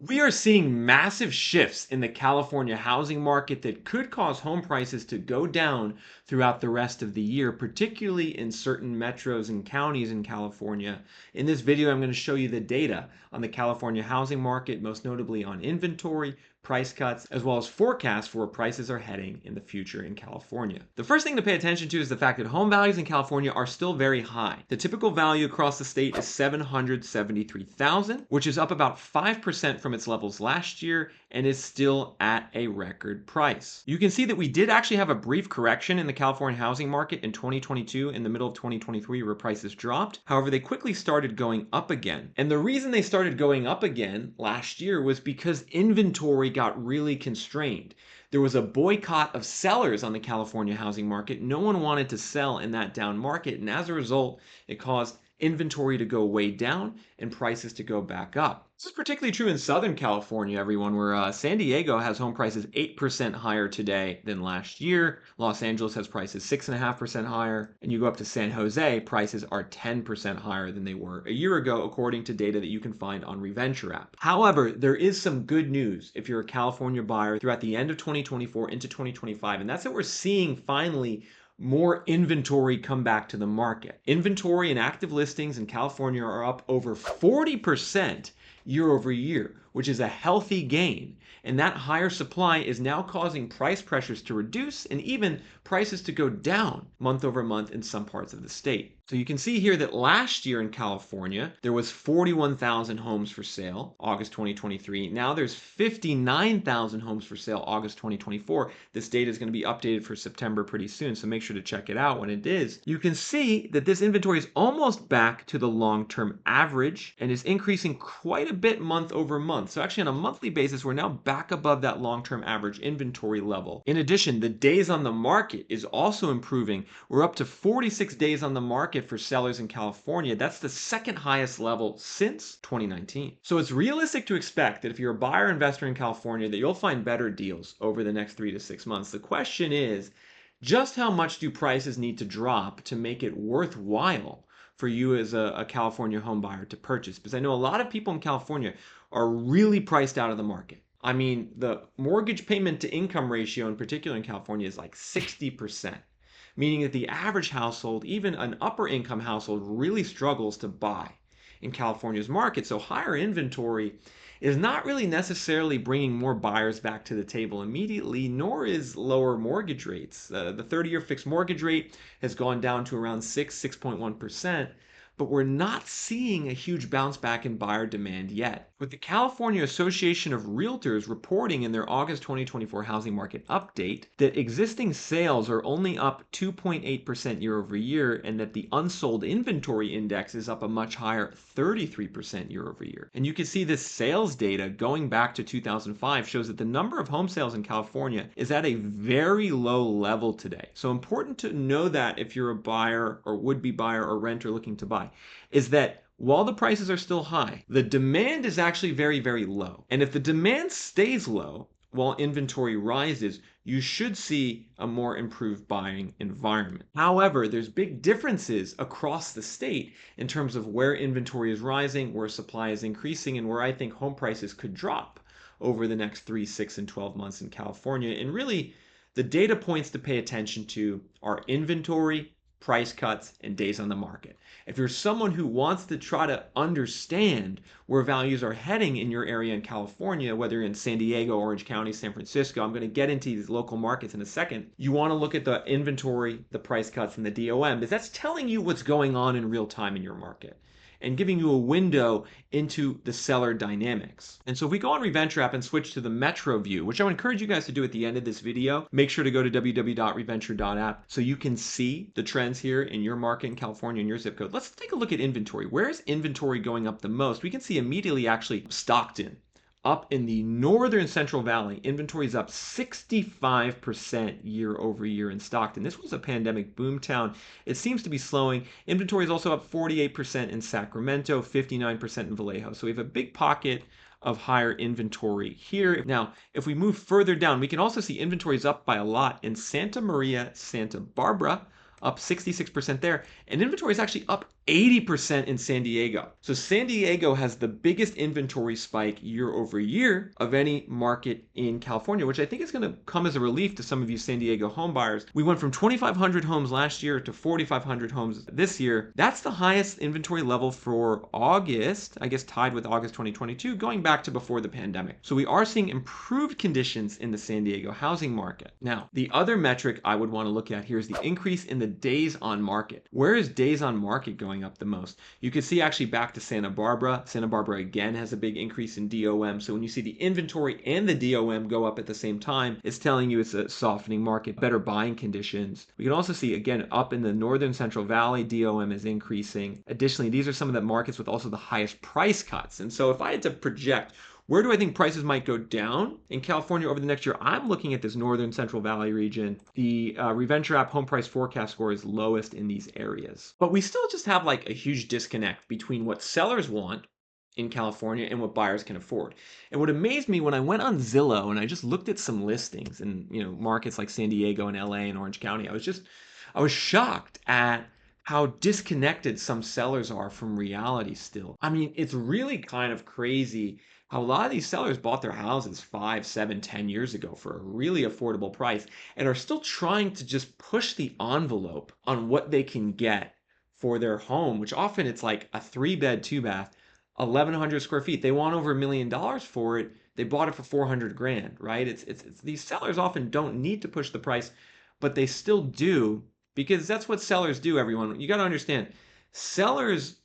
We are seeing massive shifts in the California housing market that could cause home prices to go down throughout the rest of the year, particularly in certain metros and counties in California. In this video, I'm going to show you the data on the California housing market, most notably on inventory, price cuts, as well as forecasts for where prices are heading in the future in California. The first thing to pay attention to is the fact that home values in California are still very high. The typical value across the state is $773,000, which is up about 5% from its levels last year and is still at a record price. You can see that we did actually have a brief correction in the California housing market in 2022 in the middle of 2023 where prices dropped. However, they quickly started going up again. And the reason they started going up again last year was because inventory got really constrained. There was a boycott of sellers on the California housing market. No one wanted to sell in that down market, and as a result, it caused inventory to go way down and prices to go back up. This is particularly true in Southern California, everyone, where San Diego has home prices 8% higher today than last year. Los Angeles has prices 6.5% higher. And you go up to San Jose, prices are 10% higher than they were a year ago, according to data that you can find on Reventure app. However, there is some good news if you're a California buyer throughout the end of 2024 into 2025. And that's that we're seeing finally more inventory come back to the market. Inventory and active listings in California are up over 40% year over year, which is a healthy gain. And that higher supply is now causing price pressures to reduce and even prices to go down month over month in some parts of the state. So you can see here that last year in California, there was 41,000 homes for sale, August 2023. Now there's 59,000 homes for sale, August 2024. This data is going to be updated for September pretty soon, so make sure to check it out when it is. You can see that this inventory is almost back to the long-term average and is increasing quite a bit month over month. So actually on a monthly basis, we're now back above that long-term average inventory level. In addition, the days on the market is also improving. We're up to 46 days on the market for sellers in California. That's the second highest level since 2019. So it's realistic to expect that if you're a buyer investor in California that you'll find better deals over the next 3 to 6 months. The question is, just how much do prices need to drop to make it worthwhile for you as a California home buyer to purchase? Because I know a lot of people in California are really priced out of the market. I mean, the mortgage payment to income ratio in particular in California is like 60%, meaning that the average household, even an upper income household, really struggles to buy in California's market. So higher inventory is not really necessarily bringing more buyers back to the table immediately, nor is lower mortgage rates. The 30-year fixed mortgage rate has gone down to around 6.1%, but we're not seeing a huge bounce back in buyer demand yet. With the California Association of Realtors reporting in their August 2024 housing market update that existing sales are only up 2.8% year over year and that the unsold inventory index is up a much higher 33% year over year. And you can see this sales data going back to 2005 shows that the number of home sales in California is at a very low level today. So important to know that if you're a buyer or would-be buyer or renter looking to buy, is that while the prices are still high, the demand is actually very, very low. And if the demand stays low while inventory rises, you should see a more improved buying environment. However, there's big differences across the state in terms of where inventory is rising, where supply is increasing, and where I think home prices could drop over the next 3, 6, and 12 months in California. And really, the data points to pay attention to are inventory, price cuts, and days on the market. If you're someone who wants to try to understand where values are heading in your area in California, whether you're in San Diego, Orange County, San Francisco, I'm going to get into these local markets in a second. You want to look at the inventory, the price cuts, and the DOM, because that's telling you what's going on in real time in your market and giving you a window into the seller dynamics. And so if we go on Reventure app and switch to the Metro view, which I would encourage you guys to do at the end of this video, make sure to go to www.reventure.app so you can see the trends here in your market in California and your zip code. Let's take a look at inventory. Where is inventory going up the most? We can see immediately actually Stockton. Up in the northern Central Valley, inventory is up 65% year over year in Stockton. This was a pandemic boomtown. It seems to be slowing. Inventory is also up 48% in Sacramento, 59% in Vallejo. So we have a big pocket of higher inventory here. Now, if we move further down, we can also see inventory is up by a lot in Santa Maria, Santa Barbara, up 66% there. And inventory is actually up 80% in San Diego. So San Diego has the biggest inventory spike year over year of any market in California, which I think is going to come as a relief to some of you San Diego home buyers. We went from 2,500 homes last year to 4,500 homes this year. That's the highest inventory level for August, I guess tied with August 2022, going back to before the pandemic. So we are seeing improved conditions in the San Diego housing market. Now, the other metric I would want to look at here is the increase in the days on market. Where is days on market going up the most? You can see actually back to Santa Barbara. Santa Barbara again has a big increase in DOM. So when you see the inventory and the DOM go up at the same time, it's telling you it's a softening market, better buying conditions. We can also see again up in the northern Central Valley, DOM is increasing. Additionally, these are some of the markets with also the highest price cuts. And so if I had to project, where do I think prices might go down in California over the next year? I'm looking at this northern Central Valley region. The Reventure app home price forecast score is lowest in these areas. But we still just have like a huge disconnect between what sellers want in California and what buyers can afford. And what amazed me when I went on Zillow and I just looked at some listings in markets like San Diego and LA and Orange County, I was shocked at how disconnected some sellers are from reality still. I mean, it's really kind of crazy how a lot of these sellers bought their houses 5, 7, 10 years ago for a really affordable price and are still trying to just push the envelope on what they can get for their home, which often it's like a 3-bed, 2-bath, 1,100 square feet. They want over $1 million for it. They bought it for 400 grand, right? It's these sellers often don't need to push the price, but they still do because that's what sellers do, everyone. You got to understand, sellers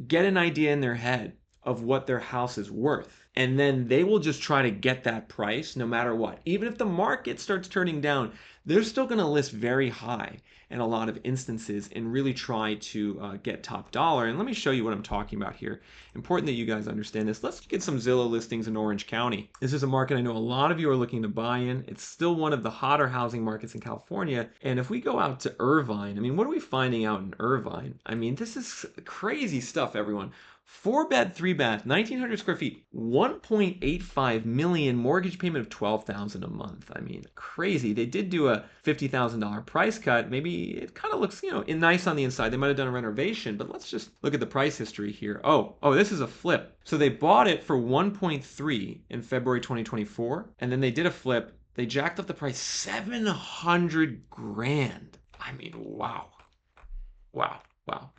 get an idea in their head of what their house is worth. And then they will just try to get that price no matter what. Even if the market starts turning down, they're still going to list very high in a lot of instances and really try to get top dollar. And let me show you what I'm talking about here. Important that you guys understand this. Let's get some Zillow listings in Orange County. This is a market I know a lot of you are looking to buy in. It's still one of the hotter housing markets in California. And if we go out to Irvine, I mean, what are we finding out in Irvine? I mean, this is crazy stuff, everyone. 4-bed, 3-bath, 1,900 square feet, 1.85 million, mortgage payment of $12,000 a month. I mean, crazy. They did do a $50,000 price cut. Maybe it kind of looks, nice on the inside. They might have done a renovation, but let's just look at the price history here. Oh, this is a flip. So they bought it for 1.3 in February 2024, and then they did a flip. They jacked up the price 700 grand. I mean, wow. Wow.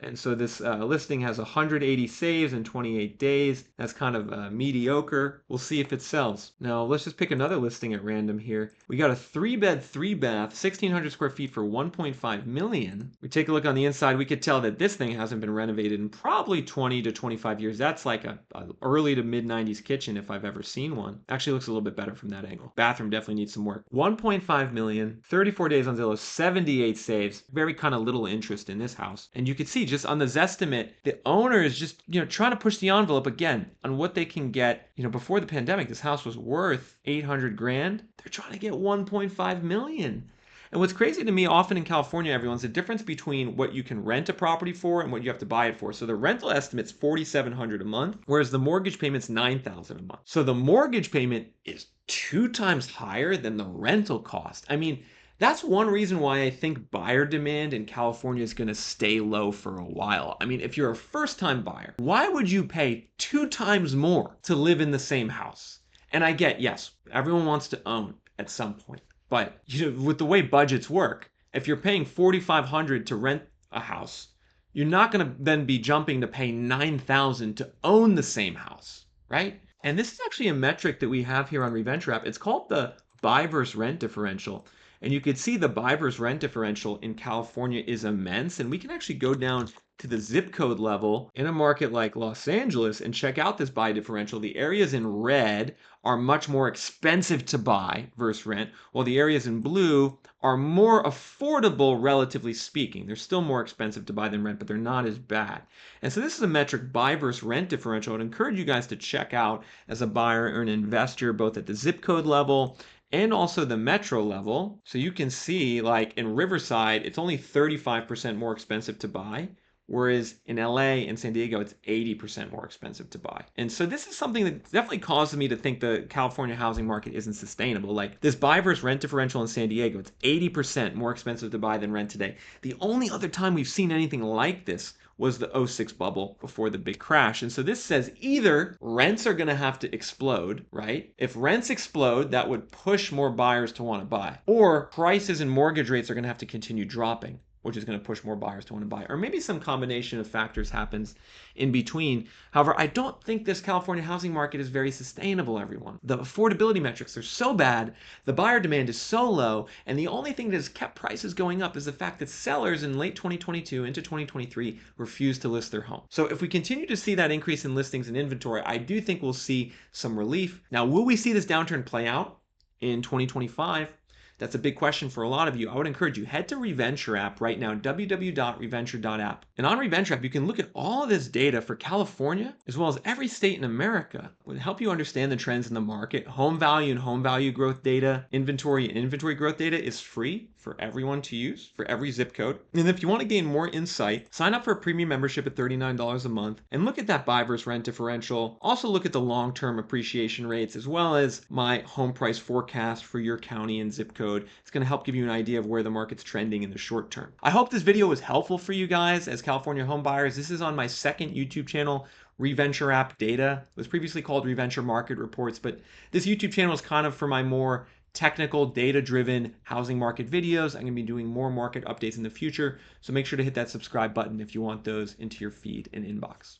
And so this listing has 180 saves in 28 days. That's kind of mediocre. We'll see if it sells. Now, let's just pick another listing at random here. We got a 3-bed, 3-bath, 1,600 square feet for 1.5 million. We take a look on the inside. We could tell that this thing hasn't been renovated in probably 20 to 25 years. That's like a early to mid-90s kitchen if I've ever seen one. Actually looks a little bit better from that angle. Bathroom definitely needs some work. 1.5 million, 34 days on Zillow, 78 saves. Very kind of little interest in this house. And you could see just on the Zestimate, the owner is just, trying to push the envelope again on what they can get. Before the pandemic, this house was worth 800 grand. They're trying to get 1.5 million. And what's crazy to me often in California, everyone's the difference between what you can rent a property for and what you have to buy it for. So the rental estimate's $4,700 a month, whereas the mortgage payment's $9,000 a month. So the mortgage payment is 2 times higher than the rental cost. I mean, that's one reason why I think buyer demand in California is going to stay low for a while. I mean, if you're a first-time buyer, why would you pay 2 times more to live in the same house? And I get, yes, everyone wants to own at some point. But with the way budgets work, if you're paying $4,500 to rent a house, you're not going to then be jumping to pay $9,000 to own the same house, right? And this is actually a metric that we have here on Reventure app. It's called the buy versus rent differential. And you can see the buy versus rent differential in California is immense. And we can actually go down to the zip code level in a market like Los Angeles and check out this buy differential. The areas in red are much more expensive to buy versus rent, while the areas in blue are more affordable, relatively speaking. They're still more expensive to buy than rent, but they're not as bad. And so this is a metric, buy versus rent differential. I'd encourage you guys to check out as a buyer or an investor, both at the zip code level and also the metro level. So you can see, like in Riverside, it's only 35% more expensive to buy, whereas in LA and San Diego, it's 80% more expensive to buy. And so this is something that definitely causes me to think the California housing market isn't sustainable. Like this buy versus rent differential in San Diego, it's 80% more expensive to buy than rent today. The only other time we've seen anything like this was the '06 bubble before the big crash. And so this says either rents are going to have to explode, right? If rents explode, that would push more buyers to want to buy. Or prices and mortgage rates are going to have to continue dropping, which is going to push more buyers to want to buy. Or maybe some combination of factors happens in between. However, I don't think this California housing market is very sustainable, everyone. The affordability metrics are so bad, the buyer demand is so low, and the only thing that has kept prices going up is the fact that sellers in late 2022 into 2023 refused to list their home. So if we continue to see that increase in listings and inventory, I do think we'll see some relief. Now, will we see this downturn play out in 2025? That's a big question for a lot of you. I would encourage you, head to Reventure app right now, www.reventure.app. And on Reventure app, you can look at all of this data for California, as well as every state in America. It would help you understand the trends in the market. Home value and home value growth data, inventory and inventory growth data is free for everyone to use, for every zip code. And if you want to gain more insight, sign up for a premium membership at $39 a month and look at that buy versus rent differential. Also look at the long-term appreciation rates, as well as my home price forecast for your county and zip code. It's going to help give you an idea of where the market's trending in the short term. I hope this video was helpful for you guys as California home buyers. This is on my second YouTube channel, Reventure App Data. It was previously called Reventure Market Reports, but this YouTube channel is kind of for my more technical, data-driven housing market videos. I'm going to be doing more market updates in the future, so make sure to hit that subscribe button if you want those into your feed and inbox.